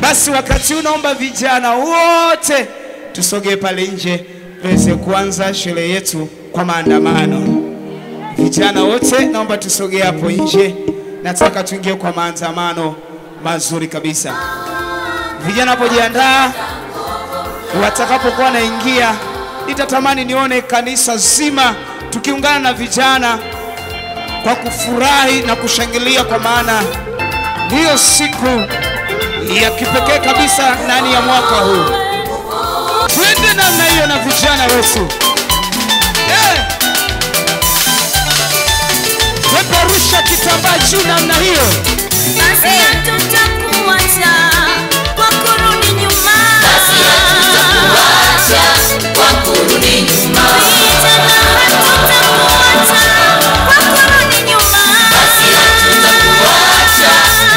Basi wakati huu naomba vijana wote tusogee pale nje tuweze kuanza sherehe yetu kwa maandamano. Vijana wote naomba tusogee hapo nje. Nataka tuingie kwa maandamano mazuri kabisa. Vijana hapo jiandaa. Watakapokuwa naingia, nitatamani nione kanisa zima tukiungana na vijana kwa kufurahi na kushangilia, kwa maana ndiyo siku ya kipekee kabisa ndani ya mwaka huu. Twende namna hiyo na vijana wetu. Peperusha kitambaa juu namna hiyo. Basi hatutakuacha kwa kurudi nyuma. Basi hatutakuacha kwa kurudi nyuma. Vijana hatutakuacha kwa kurudi nyuma. Basi hatutakuacha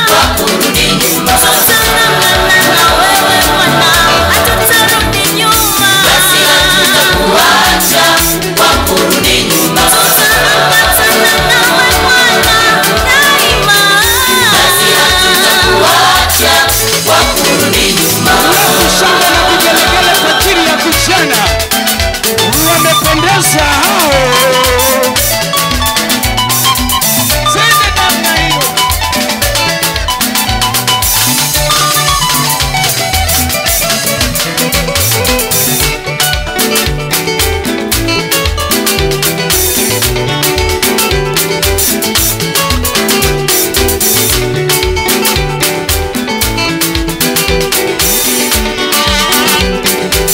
kwa kurudi nyuma. Tutaandamana na wewe Bwana, hatutarudi nyuma. Basi hatutakuacha kwa kurudi nyuma. Tutaambatana nawe Bwana daima. Basi hatutakuacha kwa kurudi nyuma. Shangwe na vigelegele kwa ajili ya vijana. Wamependeza hao. Twende namna hiyo.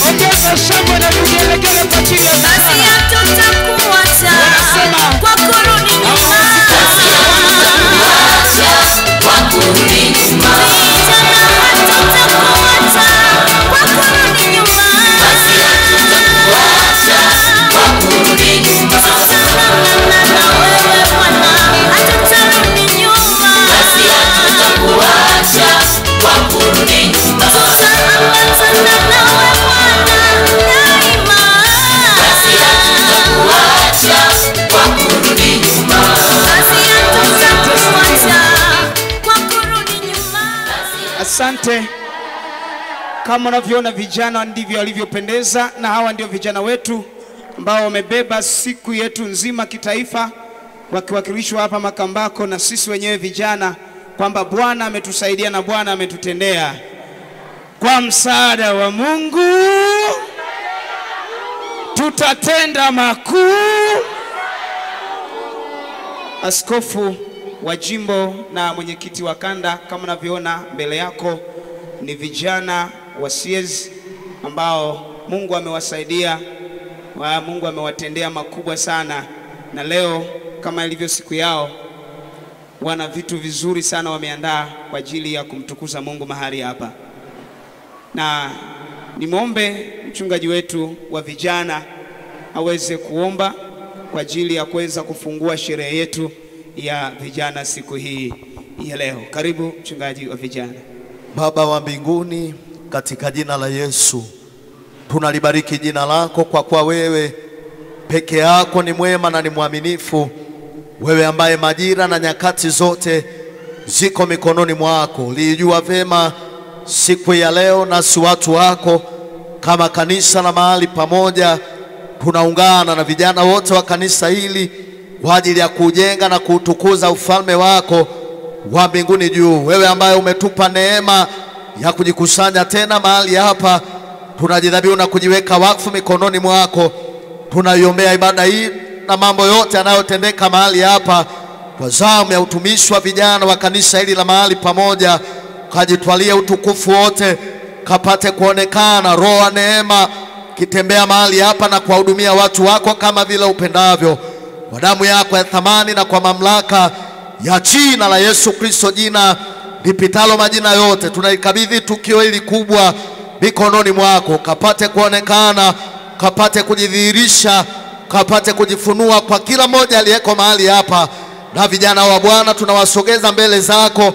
Ongeza shangwe na vigelegele kwa ajili ya Basi vijana. hatutakuacha kwa kurudi nyuma. Basi hatutakuacha kwa kurudi nyuma. Vijana hatutakuacha kwa kurudi nyuma. Basi hatutakuacha kwa kurudi nyuma. Tutaandamana na wewe Bwana, hatutarudi nyuma. Basi hatutakuacha kwa kurudi nyuma. Tutaambatana nawe Bwana daima. Basi hatutakuacha kwa kurudi nyuma. Basi hatutakuacha kwa kurudi nyuma. Asante. Kama unavyoona vijana ndivyo walivyopendeza, na hawa ndio vijana wetu ambao wamebeba siku yetu nzima kitaifa, wakiwakilishwa hapa Makambako na sisi wenyewe vijana, kwamba Bwana ametusaidia na Bwana ametutendea. Kwa msaada wa Mungu tutatenda makuu. Askofu wa jimbo na mwenyekiti wa kanda, kama unavyoona mbele yako, ni vijana wa Siezi ambao Mungu amewasaidia, Mungu amewatendea makubwa sana, na leo kama ilivyo siku yao, wana vitu vizuri sana wameandaa kwa ajili ya kumtukuza Mungu mahali hapa. Na nimwombe mchungaji wetu wa vijana aweze kuomba kwa ajili ya kuweza kufungua sherehe yetu ya vijana siku hii ya leo. Karibu mchungaji wa vijana. Baba wa mbinguni, katika jina la Yesu tunalibariki jina lako, kwa kuwa wewe peke yako ni mwema na ni mwaminifu, wewe ambaye majira na nyakati zote ziko mikononi mwako. Ulijua vema siku ya leo, nasi watu wako kama kanisa na mahali pamoja tunaungana na vijana wote wa kanisa hili kwa ajili ya kujenga na kuutukuza ufalme wako wa mbinguni juu. Wewe ambaye umetupa neema ya kujikusanya tena mahali hapa, tunajidhabihu na kujiweka wakfu mikononi mwako. Tunaiombea ibada hii na mambo yote yanayotendeka mahali hapa kwa zamu ya utumishi wa vijana wa kanisa hili la mahali pamoja. Kajitwalie utukufu wote, kapate kuonekana roho wa neema kitembea mahali hapa na kuwahudumia watu wako kama vile upendavyo, kwa damu yako ya thamani na kwa mamlaka ya jina la Yesu Kristo, jina lipitalo majina yote. Tunaikabidhi tukio hili kubwa mikononi mwako, kapate kuonekana, kapate kujidhihirisha, kapate kujifunua kwa kila mmoja aliyeko mahali hapa. Na vijana wa Bwana tunawasogeza mbele zako,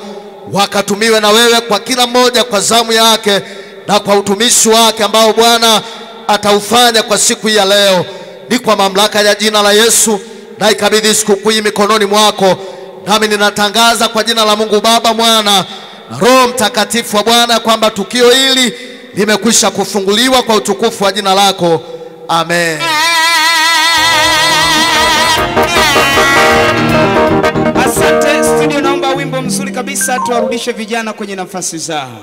wakatumiwe na wewe kwa kila mmoja kwa zamu yake na kwa utumishi wake ambao Bwana ataufanya kwa siku ya leo. Ni kwa mamlaka ya jina la Yesu na ikabidhi sikukuu hii mikononi mwako. Nami ninatangaza kwa jina la Mungu Baba, Mwana Roho Mtakatifu wa Bwana kwamba tukio hili limekwisha kufunguliwa kwa utukufu wa jina lako. Amen. Asante studio, naomba wimbo mzuri kabisa tuwarudishe vijana kwenye nafasi zao.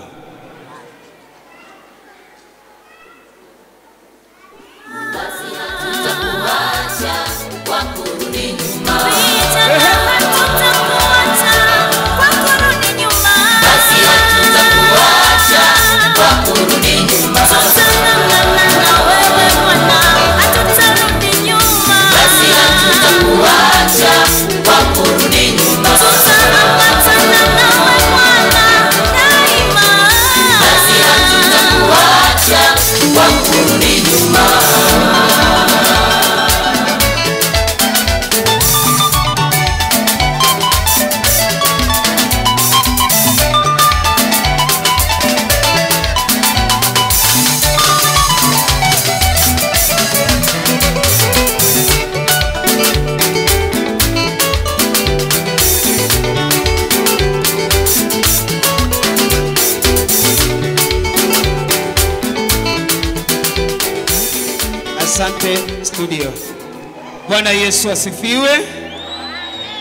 Asante studio. Bwana Yesu asifiwe.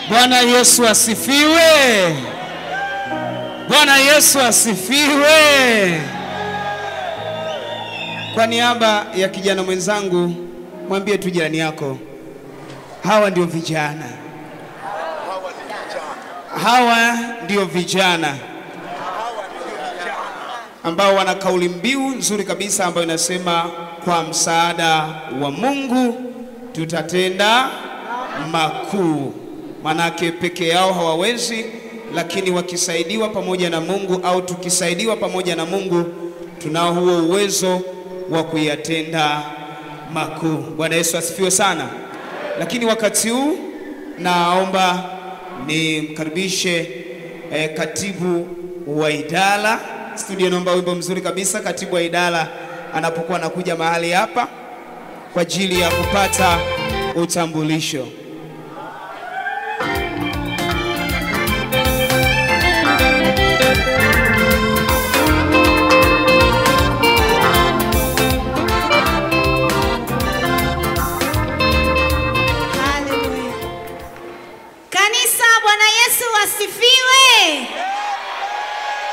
Bwana Yesu asifiwe. Bwana Yesu asifiwe. Kwa niaba ya kijana mwenzangu, mwambie tu jirani yako, hawa ndio vijana. Hawa ndio vijana ambao wana kauli mbiu nzuri kabisa ambayo inasema kwa msaada wa Mungu tutatenda makuu. Manake peke yao hawawezi, lakini wakisaidiwa pamoja na Mungu au tukisaidiwa pamoja na Mungu tunao huo uwezo wa kuyatenda makuu. Bwana Yesu asifiwe sana. Lakini wakati huu naomba nimkaribishe katibu wa idara studio. Naomba wimbo mzuri kabisa katibu wa idara anapokuwa anakuja mahali hapa kwa ajili ya kupata utambulisho. Haleluya. Kanisa, Bwana Yesu asifiwe.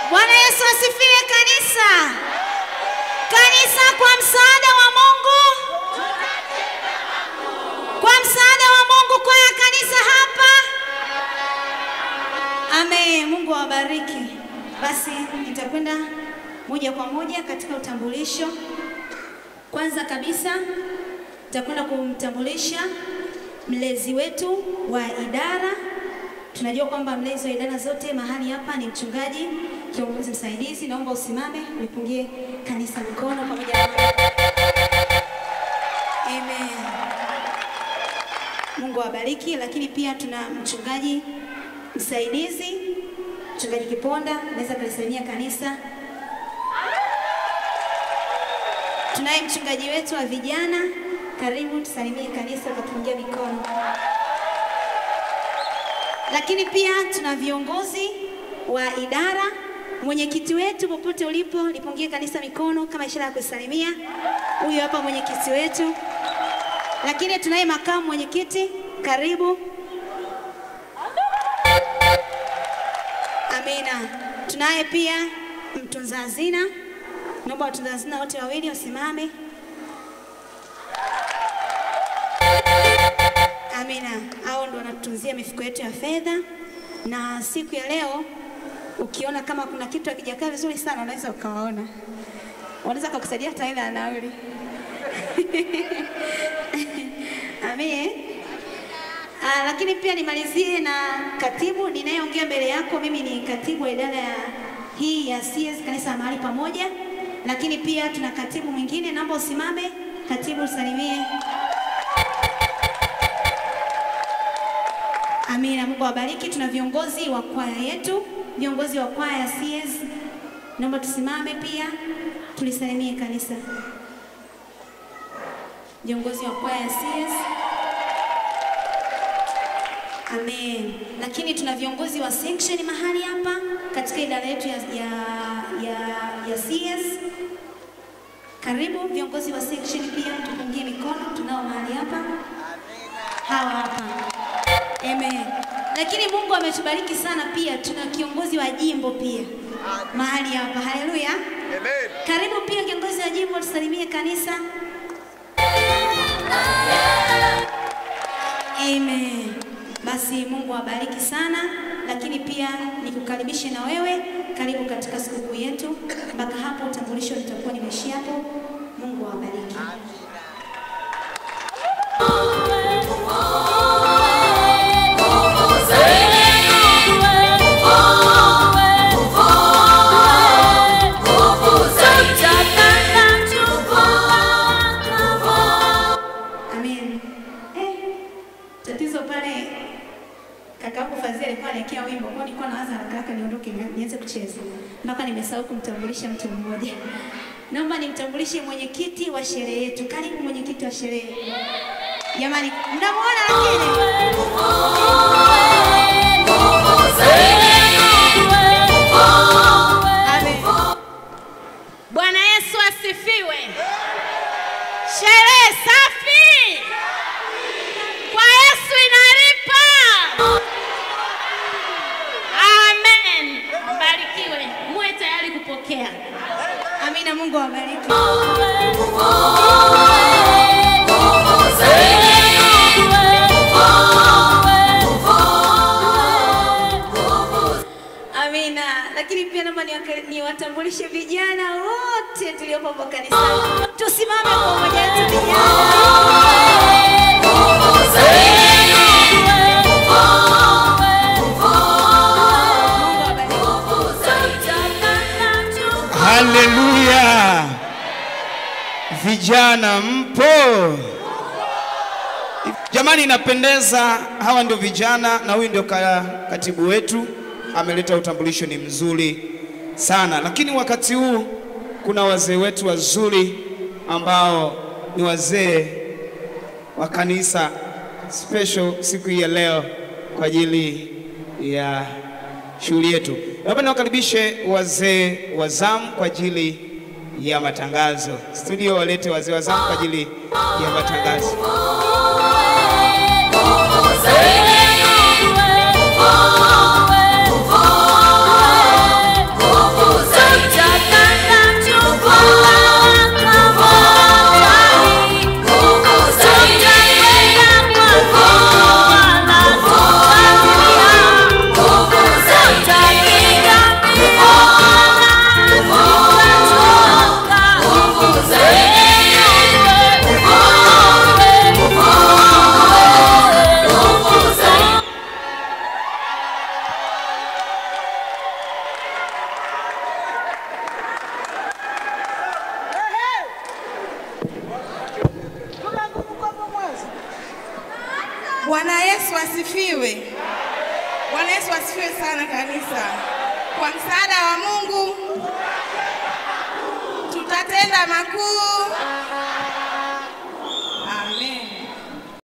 Bwana Yesu asifiwe kanisa. Kanisa, kwa msaada wa Mungu, kwa msaada wa Mungu kwa kanisa hapa. Amen. Mungu awabariki. Basi nitakwenda moja kwa moja katika utambulisho. Kwanza kabisa nitakwenda kumtambulisha mlezi wetu wa idara. Tunajua kwamba mlezi wa idara zote mahali hapa ni mchungaji kiongozi msaidizi. Naomba usimame nipungie kanisa mikono pamoja na Amen. Mungu awabariki. Lakini pia tuna mchungaji msaidizi, mchungaji Kiponda, naweza kulisalimia kanisa. Tunaye mchungaji wetu wa vijana, karibu tusalimie kanisa kwa kupungia mikono. Lakini pia tuna viongozi wa idara. Mwenyekiti wetu popote ulipo, nipungie kanisa mikono kama ishara ya kusalimia. Huyu hapa mwenyekiti wetu. Lakini tunaye makamu mwenyekiti, karibu. Amina. Tunaye pia mtunza hazina. Naomba watunza hazina wote wawili wasimame. Amina. Hao ndio wanatutunzia mifuko yetu ya fedha. Na siku ya leo ukiona kama kuna kitu hakijakaa vizuri sana, unaweza ukawaona. Wanaweza kukusaidia hata ile nauli. Amen. Lakini pia nimalizie na katibu ninayeongea mbele yako. Mimi ni katibu wa idara hii ya CS kanisa mahali pamoja. Lakini pia tuna katibu mwingine, naomba usimame. Katibu usalimie. Amina. Mungu awabariki. Tuna viongozi wa kwaya yetu, viongozi wa kwaya CS. Naomba tusimame pia tulisalimie kanisa. Viongozi wa kwaya CS. Amen. Lakini tuna viongozi wa section mahali hapa. katika idara yetu ya CS. Karibu viongozi wa section pia tupungie mikono, tunao mahali hapa. Hawa hapa. Amen. Lakini Mungu ametubariki sana pia, tuna kiongozi wa jimbo pia mahali hapa. Haleluya. Amen. Karibu pia kiongozi wa jimbo, tusalimie kanisa. Amen. Basi Mungu awabariki sana, lakini pia nikukaribishe na wewe, karibu katika sikukuu yetu. Mpaka hapo utambulisho litakuwa limeishia hapo. Mungu awabariki. Alikuwa wimbo kwa nilikuwa naanza haraka niondoke nianze kucheza mpaka nimesahau kumtambulisha mtu mmoja. Naomba nimtambulishe mwenyekiti wa sherehe yetu. Karibu mwenyekiti wa sherehe. Jamani, mnamuona lakini? Amen. Bwana Yesu asifiwe. Sherehe safi. Kwa Yesu inalipa. Amen. Mbarikiwe. Muwe tayari kupokea. Amina, Mungu awabariki. Amina. Lakini pia naomba niwatambulishe vijana wote tuliopo hapa kanisani. Tusimame kwa umoja wetu vijana. Haleluya. Vijana mpo? Jamani, inapendeza. Hawa ndio vijana na huyu ndio katibu wetu. Ameleta utambulisho, ni mzuri sana. Lakini wakati huu kuna wazee wetu wazuri ambao ni wazee wa kanisa special siku hii ya leo kwa ajili ya shughuli yetu. Naomba niwakaribishe wazee wa zamu kwa ajili ya matangazo. Studio walete wazee wa zamu kwa ajili ya matangazo. Bwana Yesu asifiwe. Bwana Yesu asifiwe sana kanisa. Kwa msaada wa Mungu tutatenda makuu